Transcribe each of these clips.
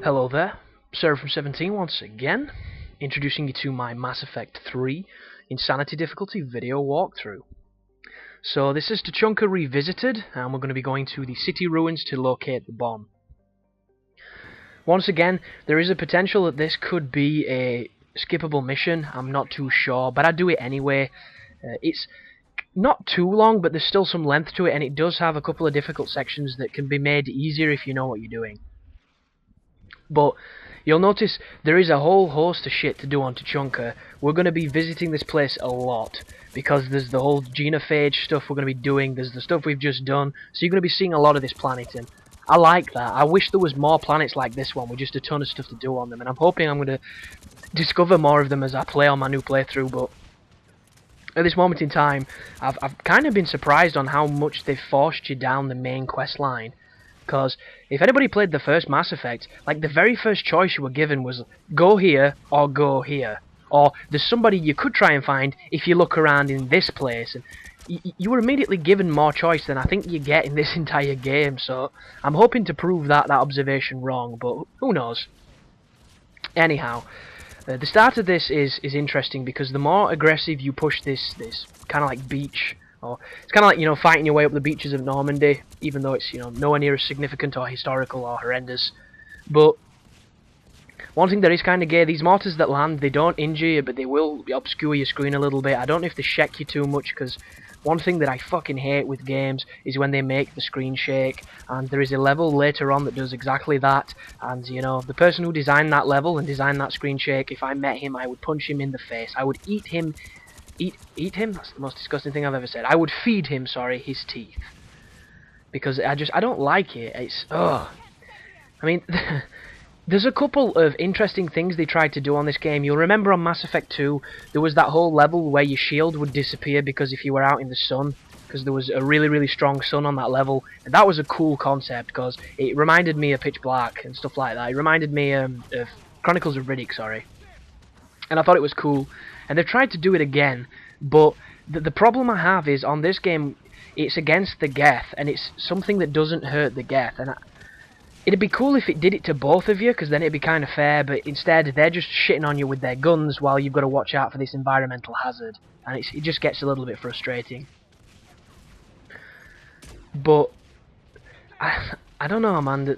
Hello there, Sarah from 17 once again, introducing you to my Mass Effect 3 Insanity Difficulty video walkthrough. So this is Tuchunka Revisited, and we're going to be going to the city ruins to locate the bomb. Once again, there is a potential that this could be a skippable mission. I'm not too sure, but I'd do it anyway. It's not too long, but there's still some length to it, and it does have a couple of difficult sections that can be made easier if you know what you're doing. But you'll notice there is a whole host of shit to do on Tuchunka. We're going to be visiting this place a lot, because there's the whole genophage stuff we're going to be doing, there's the stuff we've just done, so you're going to be seeing a lot of this planet, and I like that. I wish there was more planets like this one with just a ton of stuff to do on them, and I'm hoping I'm going to discover more of them as I play on my new playthrough. But at this moment in time, I've kind of been surprised on how much they've forced you down the main quest line. Because if anybody played the first Mass Effect, like, the very first choice you were given was go here or go here. Or there's somebody you could try and find if you look around in this place. And you were immediately given more choice than I think you get in this entire game. So I'm hoping to prove that observation wrong, but who knows. Anyhow, the start of this is interesting because the more aggressive you push this kind of like beach, or it's kind of like, you know, fighting your way up the beaches of Normandy, even though it's, you know, nowhere near as significant or historical or horrendous. But one thing that is kind of gay, these mortars that land, they don't injure you, but they will obscure your screen a little bit. I don't know if they shake you too much, because one thing that I fucking hate with games is when they make the screen shake, and there is a level later on that does exactly that, and, you know, the person who designed that level and designed that screen shake, if I met him, I would punch him in the face. I would eat him. Eat him? That's the most disgusting thing I've ever said. I would feed him, sorry, his teeth. Because I don't like it. It's, ugh. I mean, there's a couple of interesting things they tried to do on this game. You'll remember on Mass Effect 2, there was that whole level where your shield would disappear because if you were out in the sun, because there was a really, really strong sun on that level. And that was a cool concept, because it reminded me of Pitch Black and stuff like that. It reminded me of Chronicles of Riddick, sorry. And I thought it was cool. And they've tried to do it again, but the problem I have is on this game, it's against the Geth, and it's something that doesn't hurt the Geth. And it'd be cool if it did it to both of you, because then it'd be kind of fair, but instead they're just shitting on you with their guns while you've got to watch out for this environmental hazard. And it just gets a little bit frustrating. But I don't know, man.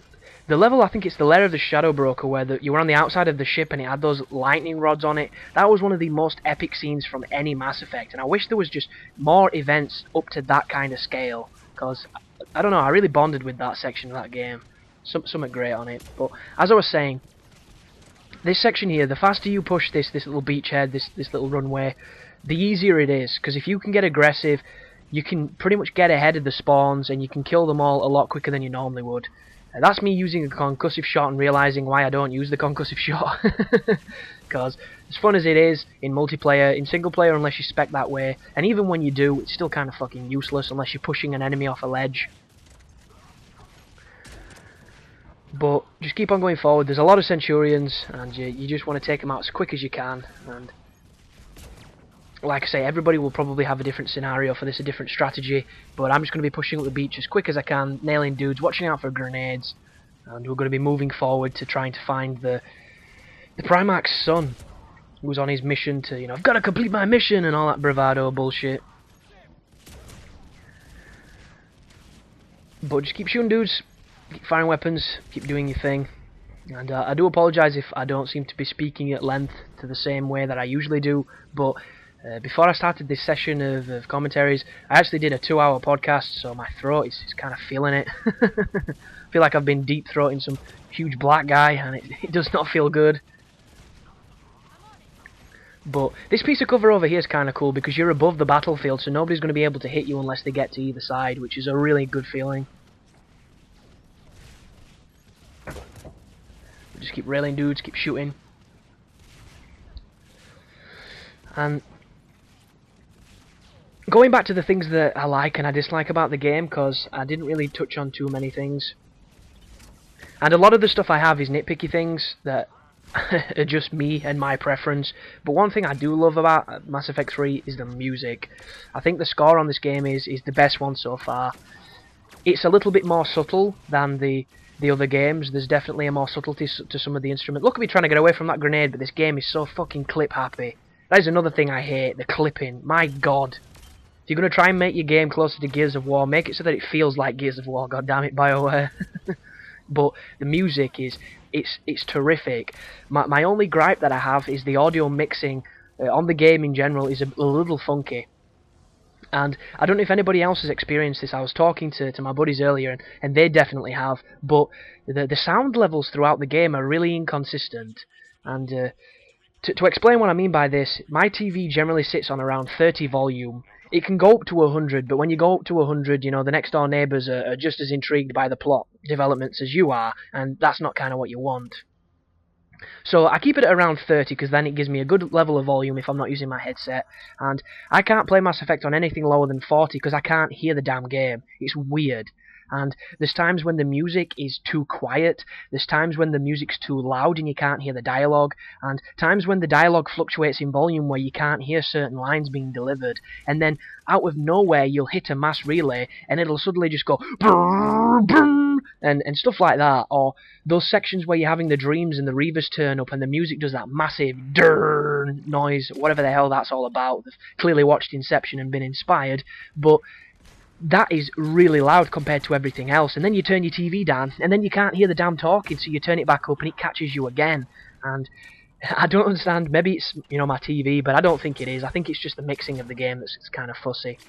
The level, I think it's the lair of the Shadow Broker, where you were on the outside of the ship and it had those lightning rods on it. That was one of the most epic scenes from any Mass Effect, and I wish there was just more events up to that kind of scale, because, I don't know, I really bonded with that section of that game. Something great on it. But as I was saying, this section here, the faster you push this little beachhead, this little runway, the easier it is, because if you can get aggressive, you can pretty much get ahead of the spawns, and you can kill them all a lot quicker than you normally would. That's me using a concussive shot and realising why I don't use the concussive shot. Because as fun as it is in multiplayer, in single player, unless you spec that way, and even when you do, it's still kind of fucking useless unless you're pushing an enemy off a ledge. But just keep on going forward. There's a lot of Centurions, and you just want to take them out as quick as you can. And like I say, everybody will probably have a different scenario for this, a different strategy, but I'm just going to be pushing up the beach as quick as I can, nailing dudes, watching out for grenades, and we're going to be moving forward to trying to find the Primarch's son, who's on his mission to, you know, I've got to complete my mission and all that bravado bullshit. But just keep shooting dudes, keep firing weapons, keep doing your thing. And I do apologise if I don't seem to be speaking at length to the same way that I usually do, but before I started this session of commentaries, I actually did a 2-hour podcast, so my throat is kind of feeling it. I feel like I've been deep-throating some huge black guy, and it does not feel good. But this piece of cover over here is kind of cool, because you're above the battlefield, so nobody's going to be able to hit you unless they get to either side, which is a really good feeling. Just keep railing dudes, keep shooting. And going back to the things that I like and I dislike about the game, because I didn't really touch on too many things. And a lot of the stuff I have is nitpicky things that are just me and my preference. But one thing I do love about Mass Effect 3 is the music. I think the score on this game is the best one so far. It's a little bit more subtle than the the other games. There's definitely a more subtlety to some of the instruments. Look at me trying to get away from that grenade, but this game is so fucking clip happy. That is another thing I hate, the clipping. My god. If you're going to try and make your game closer to Gears of War, make it so that it feels like Gears of War, goddammit, BioWare. But the music is, it's terrific. My only gripe that I have is the audio mixing on the game in general is a little funky. And I don't know if anybody else has experienced this. I was talking to my buddies earlier, and they definitely have. But the sound levels throughout the game are really inconsistent. And to explain what I mean by this, my TV generally sits on around 30 volume. It can go up to 100, but when you go up to 100, you know, the next door neighbours are just as intrigued by the plot developments as you are, and that's not kind of what you want. So I keep it at around 30 because then it gives me a good level of volume if I'm not using my headset, and I can't play Mass Effect on anything lower than 40 because I can't hear the damn game. It's weird. And there's times when the music is too quiet, there's times when the music's too loud and you can't hear the dialogue, and times when the dialogue fluctuates in volume where you can't hear certain lines being delivered, and then out of nowhere you'll hit a mass relay and it'll suddenly just go brrr, brrr, and stuff like that, or those sections where you're having the dreams and the Reavers turn up and the music does that massive drrr noise, whatever the hell that's all about. They've clearly watched Inception and been inspired, but that is really loud compared to everything else. And then you turn your TV down, and then you can't hear the damn talking, so you turn it back up and it catches you again. And I don't understand, maybe it's, you know, my TV, but I don't think it is. I think it's just the mixing of the game that's kind of fussy.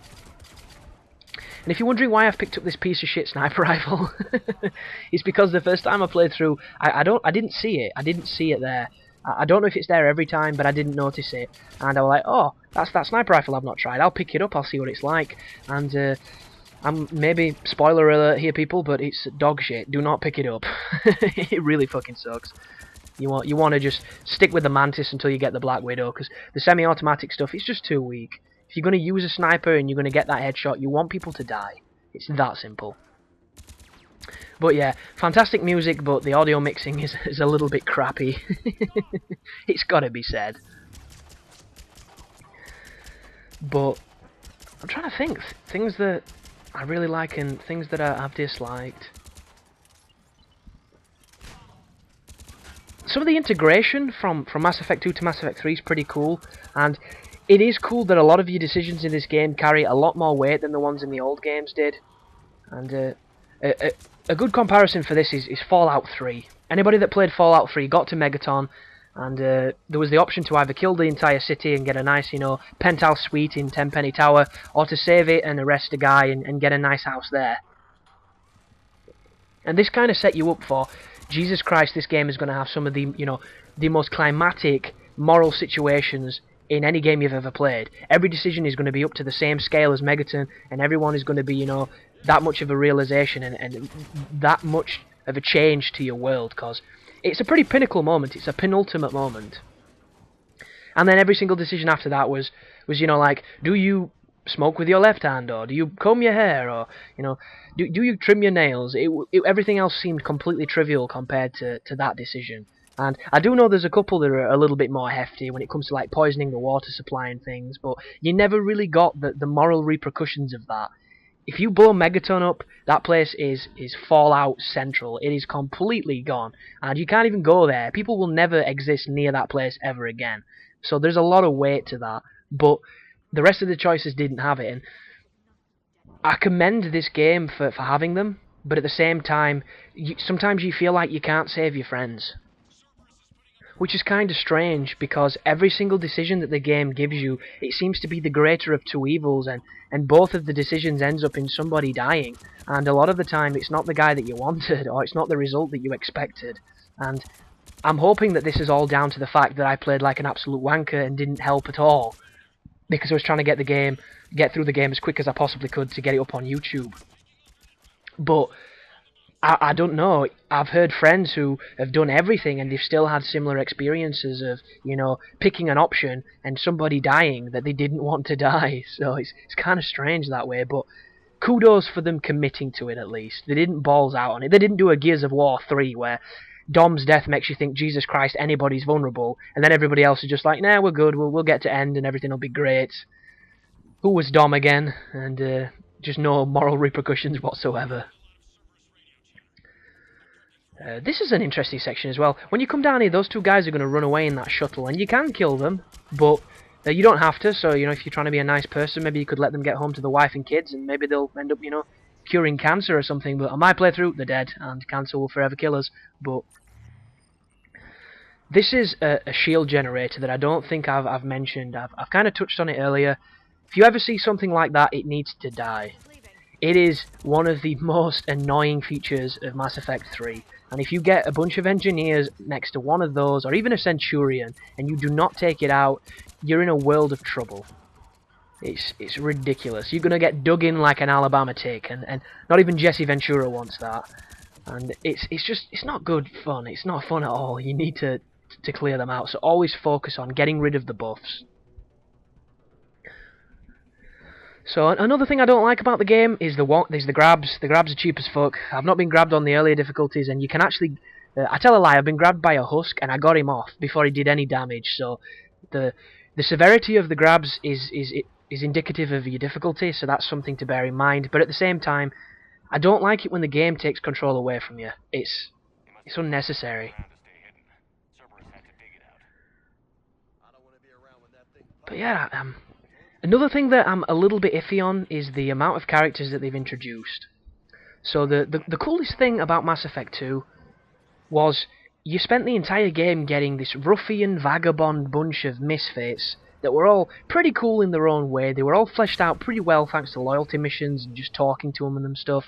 And if you're wondering why I've picked up this piece of shit sniper rifle, it's because the first time I played through, I didn't see it. I didn't see it there. I don't know if it's there every time, but I didn't notice it. And I was like, oh, that's that sniper rifle I've not tried. I'll pick it up, I'll see what it's like. And I'm maybe, spoiler alert here people, but it's dog shit. Do not pick it up. It really fucking sucks. You want to just stick with the Mantis until you get the Black Widow, because the semi-automatic stuff is just too weak. If you're going to use a sniper and you're going to get that headshot, you want people to die. It's that simple. But yeah, fantastic music, but the audio mixing is a little bit crappy. It's gotta be said. But I'm trying to think. Things that I really like and things that I've disliked. Some of the integration from Mass Effect 2 to Mass Effect 3 is pretty cool, and it is cool that a lot of your decisions in this game carry a lot more weight than the ones in the old games did. And a good comparison for this is Fallout 3. Anybody that played Fallout 3 got to Megaton, and there was the option to either kill the entire city and get a nice, you know, penthouse suite in Tenpenny Tower, or to save it and arrest a guy and get a nice house there. And this kind of set you up for, Jesus Christ, this game is going to have some of the, you know, the most climatic moral situations in any game you've ever played. Every decision is going to be up to the same scale as Megaton, and everyone is going to be, you know, that much of a realization and that much of a change to your world, because it's a pretty pinnacle moment. It's a penultimate moment. And then every single decision after that was you know, like, do you smoke with your left hand, or do you comb your hair, or, you know, do you trim your nails? Everything else seemed completely trivial compared to that decision. And I do know there's a couple that are a little bit more hefty when it comes to, like, poisoning the water supply and things, but you never really got the moral repercussions of that. If you blow Megaton up, that place is Fallout Central. It is completely gone, and you can't even go there. People will never exist near that place ever again. So there's a lot of weight to that, but the rest of the choices didn't have it, and I commend this game for having them, but at the same time, sometimes you feel like you can't save your friends. Which is kind of strange, because every single decision that the game gives you, it seems to be the greater of two evils, and both of the decisions ends up in somebody dying. And a lot of the time, it's not the guy that you wanted, or it's not the result that you expected. And I'm hoping that this is all down to the fact that I played like an absolute wanker and didn't help at all, because I was trying to get through the game as quick as I possibly could to get it up on YouTube. But I don't know. I've heard friends who have done everything and they've still had similar experiences of, you know, picking an option and somebody dying that they didn't want to die. So it's kind of strange that way, but kudos for them committing to it at least. They didn't balls out on it. They didn't do a Gears of War 3 where Dom's death makes you think, Jesus Christ, anybody's vulnerable, and then everybody else is just like, nah, we're good, we'll get to end and everything will be great. Who was Dom again? And just no moral repercussions whatsoever. This is an interesting section as well. When you come down here, those two guys are going to run away in that shuttle, and you can kill them, but you don't have to. So, you know, if you're trying to be a nice person, maybe you could let them get home to the wife and kids, and maybe they'll end up, you know, curing cancer or something. But on my playthrough, they're dead, and cancer will forever kill us. But this is a shield generator that I don't think I've mentioned. I've kind of touched on it earlier. If you ever see something like that, it needs to die. It is one of the most annoying features of Mass Effect 3. And if you get a bunch of engineers next to one of those, or even a Centurion, and you do not take it out, you're in a world of trouble. It's ridiculous. You're going to get dug in like an Alabama tick, and not even Jesse Ventura wants that. And it's not good fun. It's not fun at all. You need to clear them out. So always focus on getting rid of the buffs. So another thing I don't like about the game is the grabs. The grabs are cheap as fuck. I've not been grabbed on the earlier difficulties, and you can actually... I tell a lie, I've been grabbed by a husk, and I got him off before he did any damage. So the severity of the grabs is indicative of your difficulty, so that's something to bear in mind. But at the same time, I don't like it when the game takes control away from you. It's unnecessary. But yeah, another thing that I'm a little bit iffy on is the amount of characters that they've introduced. So the coolest thing about Mass Effect 2 was you spent the entire game getting this ruffian, vagabond bunch of misfits that were all pretty cool in their own way. They were all fleshed out pretty well thanks to loyalty missions and just talking to them and stuff.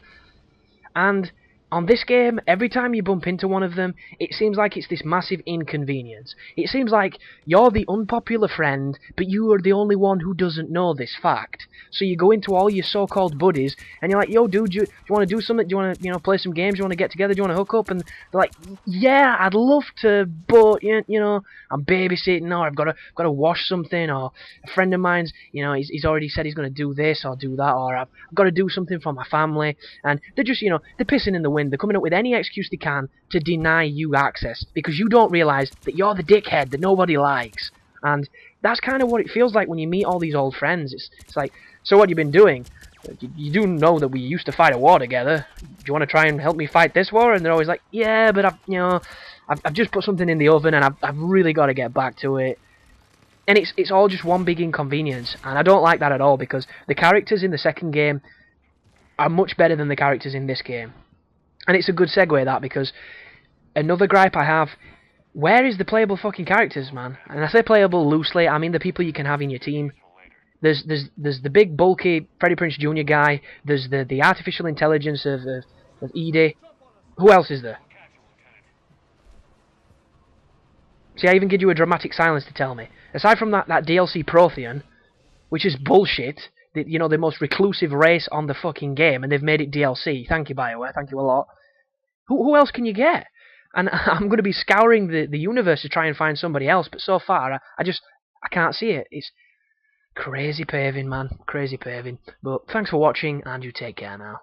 And on this game, every time you bump into one of them, it seems like it's this massive inconvenience. It seems like you're the unpopular friend, but you are the only one who doesn't know this fact. So you go into all your so-called buddies, and you're like, yo, dude, do you want to do something? Do you want to, you know, play some games? Do you want to get together? Do you want to hook up? And they're like, yeah, I'd love to, but, you know, I'm babysitting, or I've got to wash something, or a friend of mine's, you know, he's already said he's going to do this or do that, or I've got to do something for my family. And they're just, you know, they're pissing in the wind. They're coming up with any excuse they can to deny you access, because you don't realise that you're the dickhead that nobody likes. And that's kind of what it feels like when you meet all these old friends. It's like, so what you been doing? You do know that we used to fight a war together. Do you want to try and help me fight this war? And they're always like, yeah, but I've just put something in the oven and I've really got to get back to it. And it's all just one big inconvenience, and I don't like that at all, because the characters in the second game are much better than the characters in this game. And it's a good segue, that, because another gripe I have, where is the playable fucking characters, man? And I say playable loosely, I mean the people you can have in your team. There's the big bulky Freddie Prinze Jr. guy. There's the artificial intelligence of EDI. Who else is there? See, I even give you a dramatic silence to tell me. Aside from that DLC Prothean, which is bullshit, you know, the most reclusive race on the fucking game, and they've made it DLC. Thank you, BioWare. Thank you a lot. Who else can you get? And I'm going to be scouring the universe to try and find somebody else, but so far, I can't see it. It's crazy paving, man. Crazy paving. But thanks for watching, and you take care now.